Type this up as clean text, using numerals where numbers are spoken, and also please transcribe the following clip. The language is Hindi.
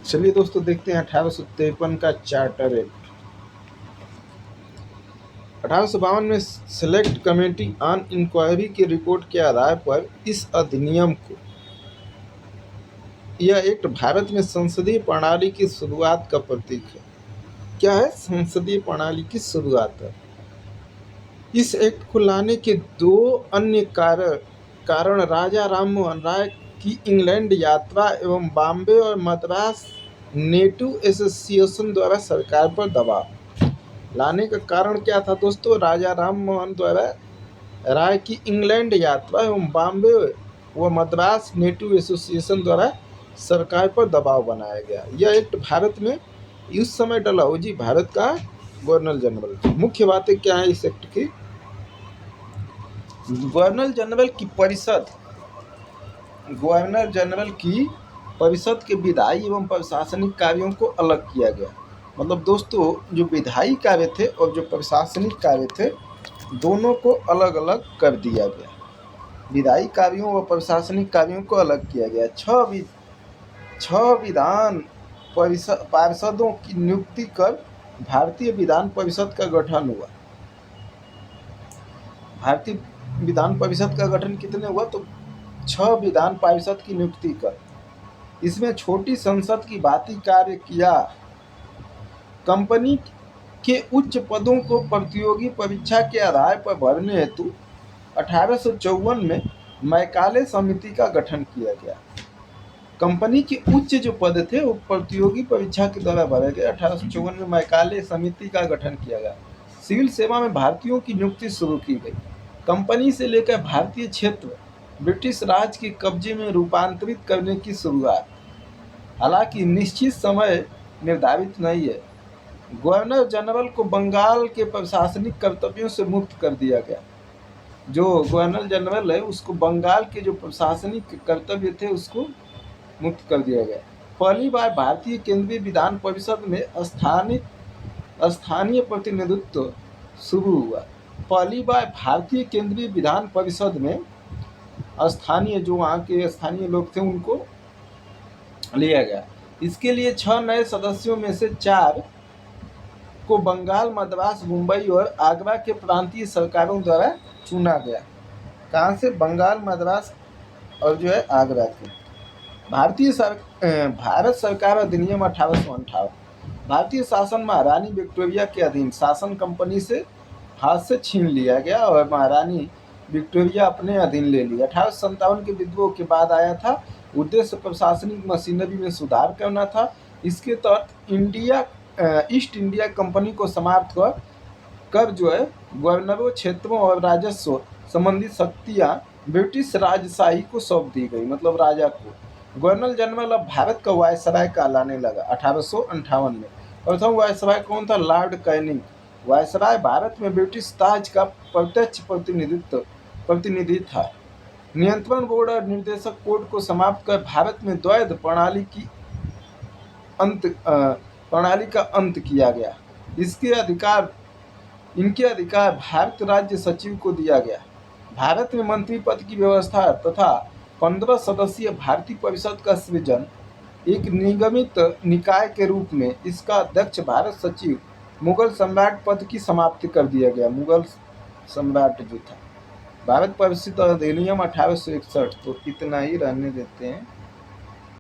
चलिए दोस्तों, देखते हैं 1853 का चार्टर एक्ट। 1852 में सेलेक्ट कमेटी ऑन इंक्वायरी की रिपोर्ट के आधार पर इस अधिनियम को यह एक्ट भारत में संसदीय प्रणाली की शुरुआत का प्रतीक है। क्या है? संसदीय प्रणाली की शुरुआत है। इस एक्ट को लाने के दो अन्य कारण राजा राममोहन राय की इंग्लैंड यात्रा एवं बॉम्बे और मद्रास नेटिव एसोसिएशन द्वारा सरकार पर दबाव लाने का कारण क्या था दोस्तों? राजा राममोहन राय की इंग्लैंड यात्रा एवं बॉम्बे व मद्रास नेटिव एसोसिएशन द्वारा सरकार पर दबाव बनाया गया। यह एक्ट भारत में उस समय डलहौजी भारत का गवर्नर जनरल था। मुख्य बातें क्या है इस एक्ट की? गवर्नर जनरल की परिषद के विधायी एवं प्रशासनिक कार्यों को अलग किया गया। मतलब दोस्तों, जो विधायी कार्य थे और जो प्रशासनिक कार्य थे, दोनों को अलग अलग कर दिया गया। विधायी कार्यों व प्रशासनिक कार्यों को अलग किया गया। छह विधान पार्षदों की नियुक्ति कर भारतीय विधान परिषद का गठन हुआ। भारतीय विधान परिषद का गठन कितने हुआ? तो 6 विधान पार्षद की नियुक्ति कर। इसमें छोटी संसद की भांति कार्य किया। कंपनी के उच्च पदों को प्रतियोगी परीक्षा के आधार पर भरने हेतु 1854 में मैकाले समिति का गठन किया गया। कंपनी के उच्च जो पद थे वो प्रतियोगी परीक्षा के द्वारा भरे गए। 1854 में मैकाले समिति का गठन किया गया। सिविल सेवा में भारतीयों की नियुक्ति शुरू की गई। कंपनी से लेकर भारतीय क्षेत्र ब्रिटिश राज के कब्जे में रूपांतरित करने की शुरुआत। हालांकि निश्चित समय निर्धारित नहीं है। गवर्नर जनरल को बंगाल के प्रशासनिक कर्तव्यों से मुक्त कर दिया गया। जो गवर्नर जनरल है उसको बंगाल के जो प्रशासनिक कर्तव्य थे उसको मुक्त कर दिया गया। पहली बार भारतीय केंद्रीय विधान परिषद में स्थानीय प्रतिनिधित्व शुरू हुआ। पहली बार भारतीय केंद्रीय विधान परिषद में स्थानीय, जो वहाँ के स्थानीय लोग थे, उनको लिया गया। इसके लिए 6 नए सदस्यों में से 4 को बंगाल, मद्रास, मुंबई और आगरा के प्रांतीय सरकारों द्वारा चुना गया। कहाँ से? बंगाल, मद्रास और जो है आगरा के। भारत सरकार अधिनियम 1858। भारतीय शासन महारानी विक्टोरिया के अधीन। शासन कंपनी से हाथ से छीन लिया गया और महारानी विक्टोरिया अपने अधीन ले ली। 1857 के विद्रोह के बाद आया था। उद्देश्य प्रशासनिक मशीनरी में सुधार करना था। इसके तहत ईस्ट इंडिया कंपनी को समाप्त कर जो है गवर्नरों, क्षेत्रों और राजस्व संबंधी शक्तियाँ ब्रिटिश राजशाही को सौंप दी गई, मतलब राजा को। गवर्नर जनरल अब भारत का वायसराय कहलाने लगा। 1858 में प्रथम वायसराय कौन था? Lord Canning. वायसराय भारत में ब्रिटिश ताज का प्रत्यक्ष प्रतिनिधि था। नियंत्रण बोर्ड और निर्देशक कोड को समाप्त कर भारत में द्वैध प्रणाली का अंत किया गया। इनके अधिकार भारत राज्य सचिव को दिया गया। भारत में मंत्री पद की व्यवस्था तथा 15 सदस्यीय भारतीय परिषद का सृजन। एक निगमित निकाय के रूप में इसका अध्यक्ष भारत सचिव। मुगल सम्राट पद की समाप्ति कर दिया गया। मुगल सम्राट जो था। भारत परिषद अधिनियम 1861। तो इतना ही रहने देते हैं।